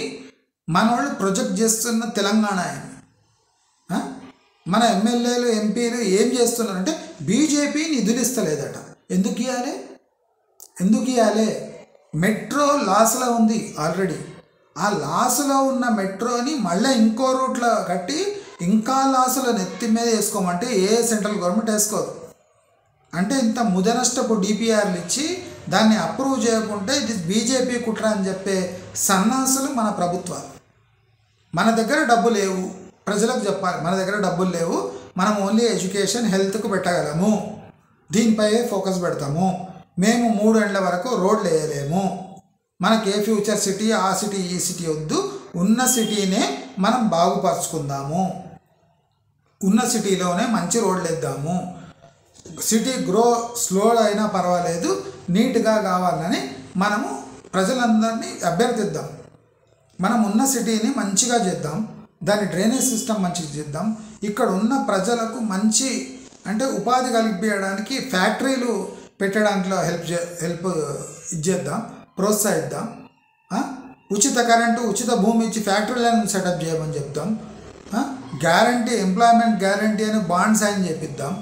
మన వాళ్ళు ప్రొజెక్ట్ చేస్తున్న తెలంగాణ ఏమి, మన ఎమ్మెల్యేలు ఎంపీలు ఏం చేస్తున్నారంటే బీజేపీ నిధులు ఇస్తలేదట. ఎందుకు ఇవ్వాలి? మెట్రో లాస్లో ఉంది ఆల్రెడీ. ఆ లాస్లో ఉన్న మెట్రోని మళ్ళీ ఇంకో రూట్లో కట్టి ఇంకా లాసులో నెత్తి మీద వేసుకోమంటే ఏ సెంట్రల్ గవర్నమెంట్ వేసుకోదు. అంటే ఇంత ముదనష్టపు డిపిఆర్లు ఇచ్చి దాన్ని అప్రూవ్ చేయకుంటే ఇది బీజేపీ కుట్ర అని చెప్పే సన్నాసులు మన ప్రభుత్వాలు. మన దగ్గర డబ్బు లేవు, ప్రజలకు చెప్పాలి మన దగ్గర డబ్బులు లేవు, మనం ఓన్లీ ఎడ్యుకేషన్, హెల్త్కు పెట్టగలము, దీనిపై ఫోకస్ పెడతాము, మేము 3 ఏళ్ల వరకు రోడ్లు వేయలేము, మనకి ఏ ఫ్యూచర్ సిటీ, ఆ సిటీ, ఈ సిటీ వద్దు, ఉన్న సిటీనే మనం బాగుపరుచుకుందాము, ఉన్న సిటీలోనే మంచి రోడ్లు వేద్దాము, సిటీ గ్రో స్లో అయినా పర్వాలేదు, నీట్గా కావాలని మనము ప్రజలందరినీ అభ్యర్థిద్దాం. మనం ఉన్న సిటీని మంచిగా చేద్దాం, దాని డ్రైనేజ్ సిస్టమ్ మంచిగా చేద్దాం, ఇక్కడ ఉన్న ప్రజలకు మంచి అంటే ఉపాధి కల్పించడానికి ఫ్యాక్టరీలు పెట్టడానిలో హెల్ప్ ఇచ్చేద్దాం, ప్రోత్సహిద్దాం, ఉచిత కరెంటు, ఉచిత భూమి ఇచ్చి ఫ్యాక్టరీలను సెటప్ చేయమని చెప్తాం, గ్యారంటీ, ఎంప్లాయ్మెంట్ గ్యారంటీ అని బాండ్ సైన్ చేపిద్దాం.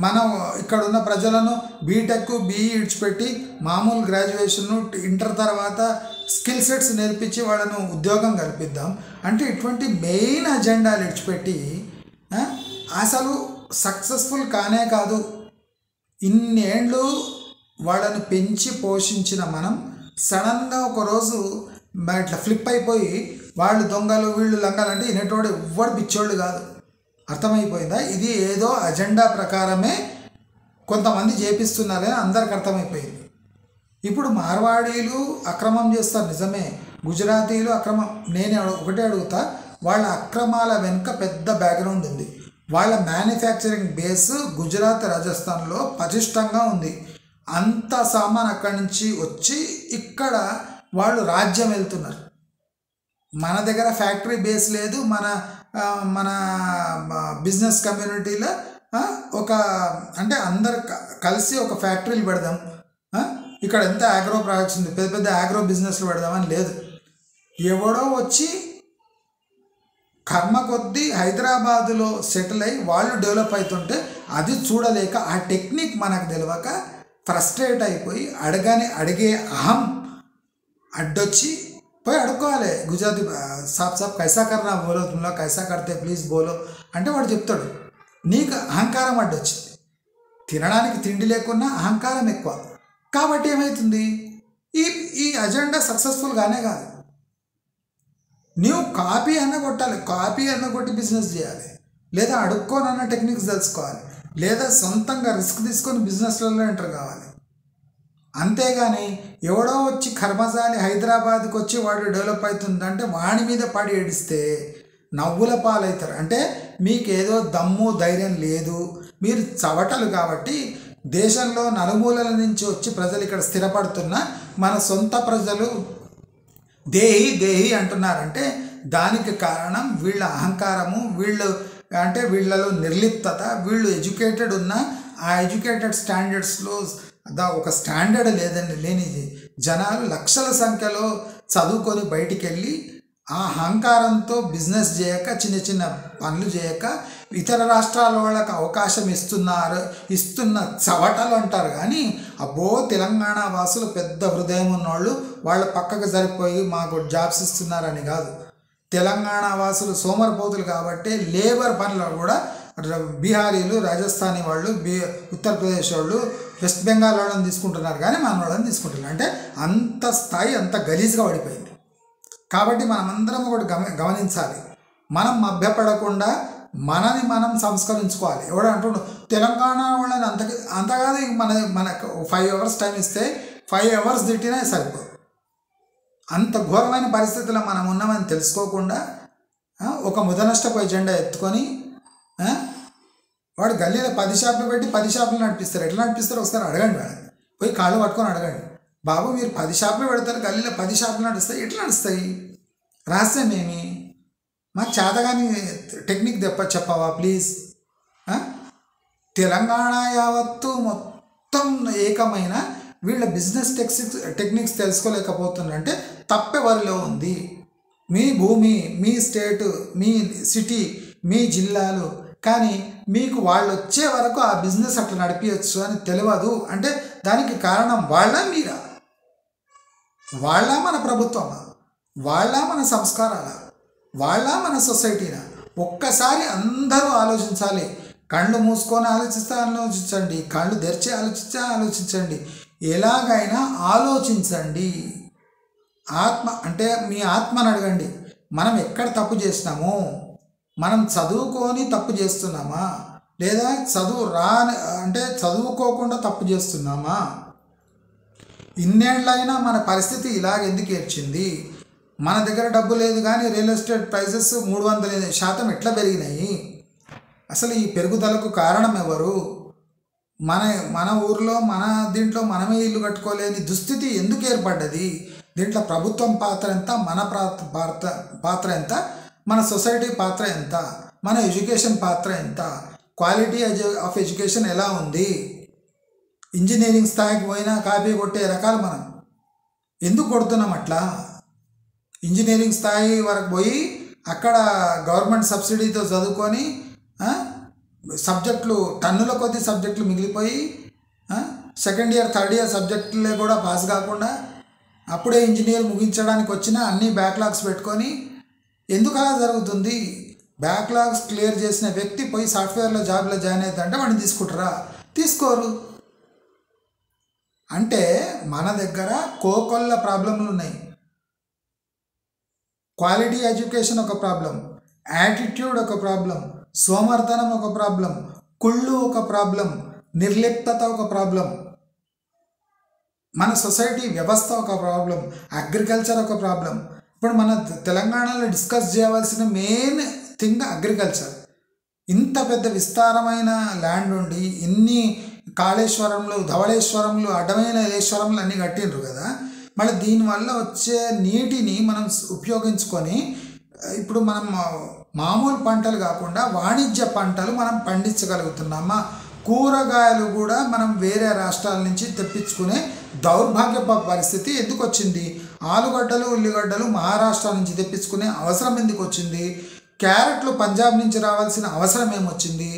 మనం ఇక్కడ ఉన్న ప్రజలను బీటెక్, బీఈ ఇడిచిపెట్టి మామూలు గ్రాడ్యుయేషన్, ఇంటర్ తర్వాత స్కిల్ సెట్స్ నేర్పించి వాళ్ళను ఉద్యోగం కల్పిద్దాం. అంటే ఇటువంటి మెయిన్ అజెండాలు ఇడిచిపెట్టి అసలు సక్సెస్ఫుల్ కానే కాదు. ఇన్నేళ్ళు వాళ్ళను పెంచి పోషించిన మనం సడన్గా ఒకరోజు ఇట్లా ఫ్లిప్ అయిపోయి వాళ్ళు దొంగలు, వీళ్ళు లంగాలు అంటే వినేటోడు ఎవ్వడు పిచ్చోళ్ళు కాదు. అర్థమైపోయిందా? ఇది ఏదో అజెండా ప్రకారమే కొంతమంది చేపిస్తున్నారని అందరికి అర్థమైపోయింది. ఇప్పుడు మార్వాడీలు అక్రమం చేస్తారు నిజమే, గుజరాతీలు అక్రమం. నేను ఒకటే అడుగుతా, వాళ్ళ అక్రమాల వెనుక పెద్ద బ్యాక్గ్రౌండ్ ఉంది. వాళ్ళ మ్యానుఫ్యాక్చరింగ్ బేస్ గుజరాత్, రాజస్థాన్లో పటిష్టంగా ఉంది. అంత సామాన్ అక్కడి నుంచి వచ్చి ఇక్కడ వాళ్ళు రాజ్యం వెళ్తున్నారు. మన దగ్గర ఫ్యాక్టరీ బేస్ లేదు. మన బిజినెస్ కమ్యూనిటీలో ఒక అంటే అందరు కలిసి ఒక ఫ్యాక్టరీలు పెడదాం, ఇక్కడ ఎంత ఆగ్రో ప్రాజెక్ట్స్ ఉంది, పెద్ద పెద్ద ఆగ్రో బిజినెస్లు పెడదామని లేదు. ఎవడో వచ్చి కర్మ కొద్దీ హైదరాబాదులో సెటిల్ అయ్యి వాళ్ళు డెవలప్ అవుతుంటే అది చూడలేక, ఆ టెక్నిక్ మనకు తెలియక ఫ్రస్ట్రేట్ అయిపోయి అడిగే అహం అడ్డొచ్చి పోయి అడుక్కోవాలి. గుజరాతీ సాబ్ కైసా కర్నా బోలో, తుమ్లా కైసా కడితే ప్లీజ్ బోలో అంటే వాడు చెప్తాడు. నీకు అహంకారం అడ్డొచ్చింది, తినడానికి తిండి లేకున్నా అహంకారం ఎక్కువ. కాబట్టి ఏమవుతుంది, ఈ అజెండా సక్సెస్ఫుల్గానే కాదు. నువ్వు కాపీ అన్న కొట్టాలి, కాపీ అన్న కొట్టి బిజినెస్ చేయాలి, లేదా అడుక్కోనన్న టెక్నిక్స్ తెలుసుకోవాలి, లేదా సొంతంగా రిస్క్ తీసుకొని బిజినెస్లలో ఎంటర్ కావాలి. అంతేగాని ఎవడో వచ్చి కర్మజాలి హైదరాబాద్కి వచ్చి వాడు డెవలప్ అవుతుందంటే వాడి మీద పడి ఏడిస్తే నవ్వుల పాలవుతారు. అంటే మీకేదో దమ్ము ధైర్యం లేదు, మీరు చవటలు. కాబట్టి దేశంలో నలుమూలల నుంచి వచ్చి ప్రజలు ఇక్కడ స్థిరపడుతున్న మన సొంత ప్రజలు దేహి దేహి అంటున్నారంటే దానికి కారణం వీళ్ళ అహంకారము, వీళ్ళలో నిర్లిప్తత. వీళ్ళు ఎడ్యుకేటెడ్ ఉన్న ఆ ఎడ్యుకేటెడ్ స్టాండర్డ్స్లో ఒక స్టాండర్డ్ లేని జనాలు లక్షల సంఖ్యలో చదువుకొని బయటికి వెళ్ళి ఆ అహంకారంతో బిజినెస్ చేయక, చిన్న చిన్న పనులు చేయక, ఇతర రాష్ట్రాల వాళ్ళకి అవకాశం ఇస్తున్న చవటలు అంటారు. కానీ అబ్బో తెలంగాణ వాసులు పెద్ద హృదయం ఉన్నోళ్ళు, వాళ్ళ పక్కకు సరిపోయి మాకు జాబ్స్ ఇస్తున్నారని కాదు. తెలంగాణ వాసులు సోమరిపోతులు కాబట్టి లేబర్ పనులు కూడా బీహారీలు, రాజస్థానీ వాళ్ళు, ఉత్తరప్రదేశ్ వాళ్ళు, వెస్ట్ బెంగాల్ వాళ్ళని తీసుకుంటున్నారు కానీ మన వాళ్ళని తీసుకుంటున్నారు. అంటే అంత స్థాయి అంత గలీజ్గా పడిపోయింది. కాబట్టి మనమందరం ఒకటి గమనించాలి. మనం మభ్యపడకుండా మనని మనం సంస్కరించుకోవాలి. ఎవడు అంటుండు తెలంగాణ వాళ్ళని అంతకాదు, మనకు 5 hours టైం ఇస్తే 5 hours తిట్టినా సరిపోదు. అంత ఘోరమైన పరిస్థితుల్లో మనం ఉన్నామని తెలుసుకోకుండా ఒక ముదనష్టపు ఎజెండా ఎత్తుకొని వాడు గల్లీలో 10 షాపులు పెట్టి 10 షాపులు నడిపిస్తారు. ఎట్లా నడిపిస్తారు ఒకసారి అడగండి. వాడు పోయి కాళ్ళు పట్టుకొని అడగండి, బాబు మీరు 10 షాపులు పెడతారు, గల్లీలో 10 షాపులు నడుస్తాయి, ఎట్లా నడుస్తాయి? రహస్యమేమి? మాకు చేతగాని టెక్నిక్ చెప్పవా ప్లీజ్? తెలంగాణ యావత్తు మొత్తం ఏకమైన వీళ్ళ బిజినెస్ టెక్నిక్స్ తెలుసుకోలేకపోతుందంటే తప్పెవరిలో ఉంది? మీ భూమి, మీ స్టేటు, మీ సిటీ, మీ జిల్లాలు, కానీ మీకు వాళ్ళు వచ్చే వరకు ఆ బిజినెస్ అట్లా నడిపించచ్చు అని తెలియదు అంటే దానికి కారణం వాళ్ళ మీరా? వాళ్ళ మన ప్రభుత్వమా? వాళ్ళ మన సంస్కారాల? వాళ్ళ మన సొసైటీనా? ఒక్కసారి అందరూ ఆలోచించాలి. కళ్ళు మూసుకొని ఆలోచించండి, కళ్ళు తెరిచి ఆలోచించండి. ఎలాగైనా ఆలోచించండి. ఆత్మ అంటే మీ ఆత్మను అడగండి. మనం ఎక్కడ తప్పు చేసినాము? మనం చదువుకొని తప్పు చేస్తున్నామా, లేదా చదువుకోకుండా తప్పు చేస్తున్నామా? ఇన్నేళ్ళైనా మన పరిస్థితి ఇలాగ ఎందుకు ఏర్చింది? మన దగ్గర డబ్బు లేదు కానీ రియల్ ఎస్టేట్ ప్రైసెస్ 300% ఎట్లా పెరిగినాయి? అసలు ఈ పెరుగుదలకు కారణం ఎవరు? మన ఊర్లో మన దీంట్లో మనమే ఇల్లు కట్టుకోలేని దుస్థితి ఎందుకు ఏర్పడ్డది? దీంట్లో ప్రభుత్వం పాత్ర ఎంత, మన పాత్ర ఎంత, మన సొసైటీ పాత్ర ఎంత, మన ఎడ్యుకేషన్ పాత్ర ఎంత, క్వాలిటీ ఆఫ్ ఎడ్యుకేషన్ ఎలా ఉంది? ఇంజనీరింగ్ స్థాయికి పోయినా కాపీ కొట్టే రకాలు మనం ఎందుకు కొడుతున్నాం అట్లా? ఇంజనీరింగ్ స్థాయి వరకు పోయి అక్కడ గవర్నమెంట్ సబ్సిడీతో చదువుకొని సబ్జెక్టులు టన్నుల కొద్ది సబ్జెక్టులు మిగిలిపోయి సెకండ్ ఇయర్ థర్డ్ ఇయర్ సబ్జెక్టులే కూడా పాస్ కాకుండా అప్పుడే ఇంజనీర్ ముగించడానికి వచ్చినా అన్ని బ్యాక్లాగ్స్ పెట్టుకొని ఎందుకు అలా జరుగుతుంది? బ్యాక్లాగ్స్ క్లియర్ చేసిన వ్యక్తి పోయి సాఫ్ట్వేర్లో జాబ్లో జాయిన్ అవుతుందంటే వాడిని తీసుకుంటారా? తీసుకోరు. అంటే మన దగ్గర కోకొల్ల ప్రాబ్లంలు ఉన్నాయి. క్వాలిటీ ఎడ్యుకేషన్ ఒక ప్రాబ్లం, యాటిట్యూడ్ ఒక ప్రాబ్లం, సోమర్థనం ఒక ప్రాబ్లం, కుళ్ళు ఒక ప్రాబ్లం, నిర్లిప్తత ఒక ప్రాబ్లం, మన సొసైటీ వ్యవస్థ ఒక ప్రాబ్లం, అగ్రికల్చర్ ఒక ప్రాబ్లం. ఇప్పుడు మన తెలంగాణలో డిస్కస్ చేయవలసిన మెయిన్ థింగ్ అగ్రికల్చర్. ఇంత పెద్ద విస్తారమైన ల్యాండ్ ఉండి ఇన్ని కాళేశ్వరంలు, ధవళేశ్వరంలు, అడ్డమైన లేశ్వరంలు అన్నీ కట్టిండ్రు కదా. మళ్ళీ దీనివల్ల వచ్చే నీటిని మనం ఉపయోగించుకొని ఇప్పుడు మనం మామూలు పంటలు కాకుండా వాణిజ్య పంటలు మనం పండించగలుగుతున్నామా? కూరగాయలు కూడా మనం వేరే రాష్ట్రాల నుంచి తెప్పించుకునే దౌర్భాగ్య పరిస్థితి ఎందుకు వచ్చింది? ఆలుగడ్డలు, ఉల్లిగడ్డలు మహారాష్ట్ర నుంచి తెప్పించుకునే అవసరం ఎందుకు వచ్చింది? క్యారెట్లు పంజాబ్ నుంచి రావాల్సిన అవసరం ఏమొచ్చింది?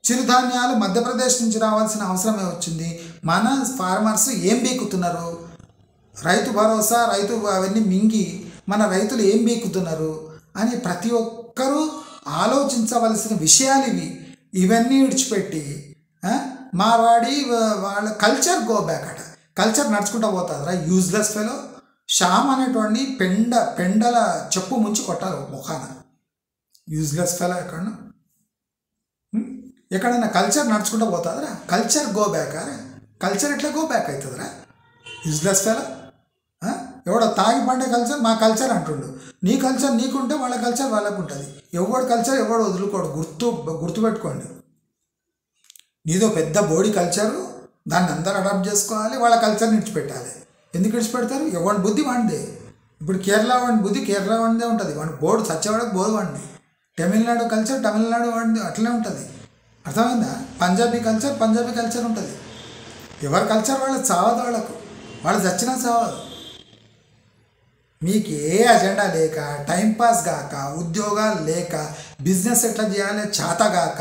చిరుధాన్యాలు మధ్యప్రదేశ్ నుంచి రావాల్సిన అవసరమే వచ్చింది. మన ఫార్మర్స్ ఏం బీకుతున్నారు? రైతు భరోసా, రైతు అవన్నీ మింగి మన రైతులు ఏం బీకుతున్నారు అని ప్రతి ఒక్కరూ ఆలోచించవలసిన విషయాలు ఇవి. ఇవన్నీ విడిచిపెట్టి మార్వాడి వాళ్ళ కల్చర్ గో బ్యాక్ అట. కల్చర్ నడుచుకుంటూ పోతుందిరా యూజ్లెస్ ఫెలో. శ్యామ్ అనేటువంటి పెండల చెప్పు ముంచి కొట్టాలి ముఖాన. యూజ్లెస్ ఫెలో ఎక్కడైనా కల్చర్ నడుచుకుంటూ పోతుందిరా? కల్చర్ గో బ్యాక్ అరే. కల్చర్ ఎట్లా గో బ్యాక్ అవుతుందిరా? Useless fellow. ఎవడో తాగి పండే కల్చర్ మా కల్చర్ అంటుండు. నీ కల్చర్ నీకుంటే వాళ్ళ కల్చర్ వాళ్ళకు ఉంటుంది. ఎవడు కల్చర్ ఎవడు వదులుకోడు. గుర్తుపెట్టుకోండి. నీదో పెద్ద బోడీ కల్చరు, దాన్ని అందరూ అడాప్ట్ చేసుకోవాలి, వాళ్ళ కల్చర్ని విడిచిపెట్టాలి. ఎందుకు విడిచిపెడతారు? ఎవరి బుద్ధి వాడిదే. ఇప్పుడు కేరళ వాడి బుద్ధి కేరళ వాడిదే ఉంటుంది. వాడి బోర్డు చచ్చేవాడికి బోర్డు వాడిని. తమిళనాడు కల్చర్ తమిళనాడు వాడిది అట్లనే ఉంటుంది. అర్థమైందా? పంజాబీ కల్చర్ ఉంటుంది. ఎవరి కల్చర్ వాళ్ళు చావదు. వాళ్ళు చచ్చినా చావదు. మీకు ఏ అజెండా లేక, టైంపాస్ కాక, ఉద్యోగాలు లేక, బిజినెస్ ఎట్లా చేయాలో చేతగాక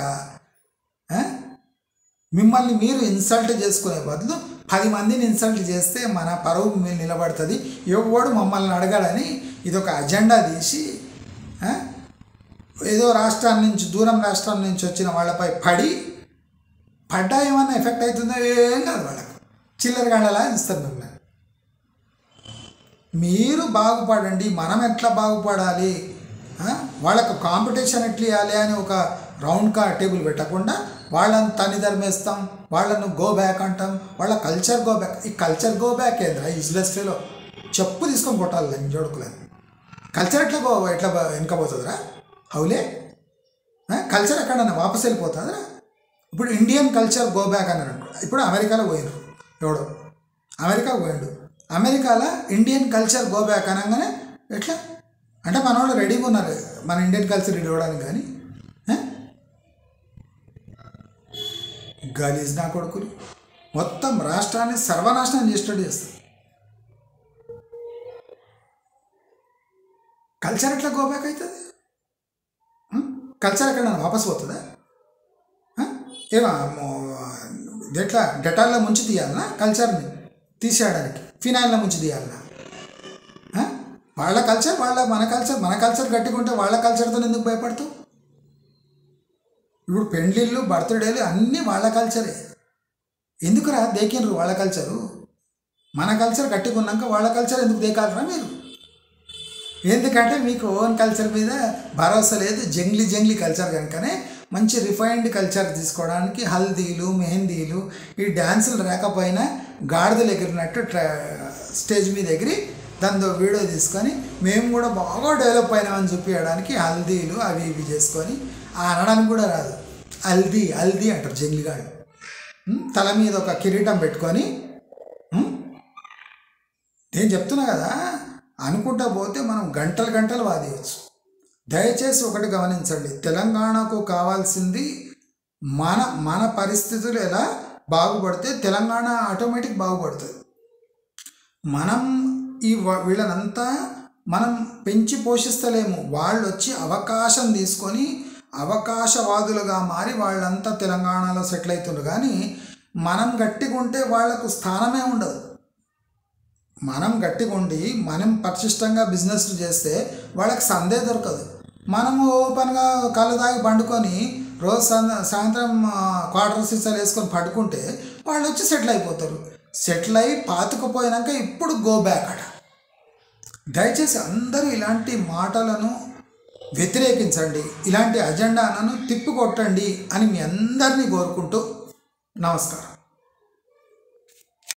మిమ్మల్ని మీరు ఇన్సల్ట్ చేసుకునే బదులు 10 మందిని ఇన్సల్ట్ చేస్తే మన పరువు మీరు నిలబడుతుంది. ఎవడు మమ్మల్ని అడగాలని ఇదొక అజెండా తీసి ఏదో రాష్ట్రాల నుంచి దూరం రాష్ట్రాల నుంచి వచ్చిన వాళ్ళపై పడ్డా ఏమన్నా ఎఫెక్ట్ అవుతుందో ఏం కాదు, వాళ్ళకు చిల్లరగాళ్ళలా ఇస్తారు మిమ్మల్ని. మీరు బాగుపడండి, మనం ఎట్లా బాగుపడాలి, వాళ్ళకు కాంపిటీషన్ ఎట్లా ఇవ్వాలి అని ఒక రౌండ్ టేబుల్ పెట్టకుండా వాళ్ళని తనిధర్మేస్తాం, వాళ్ళను గో బ్యాక్ అంటాం, వాళ్ళ కల్చర్ గో బ్యాక్. ఈ కల్చర్ గో బ్యాక్ ఏంద్రా యూజ్లెస్ ఫీలో, చెప్పు తీసుకొని కొట్టాలి జోడుకులని. కల్చర్ ఎట్లా వెనకపోతుందిరా హౌలే? కల్చర్ ఎక్కడన్నా వాపస్ వెళ్ళిపోతుందిరా? ఇప్పుడు ఇండియన్ కల్చర్ గో బ్యాక్ అన్నారు అనుకో. ఇప్పుడు అమెరికాలో పోయినారు, ఎవడో అమెరికా పోయిండు, అమెరికాలో ఇండియన్ కల్చర్ గో బ్యాక్ అనగానే ఎట్లా అంటే మన వాళ్ళు రెడీగా ఉన్నారు మన ఇండియన్ కల్చర్ ఇవ్వడానికి. కానీ గలీజ్ నా కొడుకులు మొత్తం రాష్ట్రాన్ని సర్వనాశనం చేసేటట్టు చేస్తారు. కల్చర్ ఎట్లా గో బ్యాక్ అవుతుంది? కల్చర్ ఎక్కడ వాపస్ పోతుందా? ఏమో ఎట్లా డెటాల్లో ముంచి తీయాలనా కల్చర్ని తీసేయడానికి? ఫినాయిల్లో ముంచి తీయాలనా? వాళ్ళ కల్చర్ మన కల్చర్ గట్టిగా వాళ్ళ కల్చర్తో ఎందుకు భయపడతావు? ఇప్పుడు పెండ్లిళ్ళు బర్త్డేలు అన్నీ వాళ్ళ కల్చరే. ఎందుకురా దేకినరు వాళ్ళ కల్చరు? మన కల్చర్ గట్టిగా ఉన్నాక వాళ్ళ కల్చర్ ఎందుకు దేకాలరా మీరు? ఎందుకంటే మీకు ఓన్ కల్చర్ మీద భరోసా లేదు, జంగ్లీ కల్చర్ కనుకనే మంచి రిఫైన్డ్ కల్చర్ తీసుకోవడానికి హల్దీలు మెహందీలు ఈ డ్యాన్సులు రాకపోయినా గాడిదలు ఎగిరినట్టు స్టేజ్ మీద ఎగిరి దాంతో వీడియో తీసుకొని మేము కూడా బాగా డెవలప్ అయినామని చూపించడానికి హల్దీలు అవి ఇవి చేసుకొని అనడానికి కూడా రాదు. హల్దీ అంటారు జంగ్లీగాడు. తల మీద ఒక కిరీటం పెట్టుకొని నేను చెప్తున్నా కదా, అనుకుంటా పోతే మనం గంటలు వాదించవచ్చు. దయచేసి ఒకటి గమనించండి, తెలంగాణకు కావాల్సింది మన పరిస్థితులు ఎలా బాగుపడితే తెలంగాణ ఆటోమేటిక్ బాగుపడుతుంది. మనం వీళ్ళనంతా మనం పెంచి పోషిస్తలేము, వాళ్ళు వచ్చి అవకాశం తీసుకొని అవకాశవాదులుగా మారి వాళ్ళంతా తెలంగాణలో సెటిల్ అవుతున్నారు. కానీ మనం గట్టిగా ఉంటే వాళ్లకు స్థానమే ఉండదు. మనం గట్టిగా ఉండి మనం పరిశిష్టంగా బిజినెస్లు చేస్తే వాళ్ళకి సందే దొరకదు. మనము ఓపెన్గా కళ్ళు తాగి పండుకొని రోజు సాయంత్రం క్వార్టర్ సీసాలు వేసుకొని పడుకుంటే వాళ్ళు వచ్చి సెటిల్ అయిపోతారు. సెటిల్ అయ్యి పాతుకుపోయినాక ఇప్పుడు గో బ్యాక్ అట. దయచేసి అందరూ ఇలాంటి మాటలను వ్యతిరేకించండి, ఇలాంటి అజెండాలను తిప్పికొట్టండి అని మీ అందరినీ కోరుకుంటూ నమస్కారం.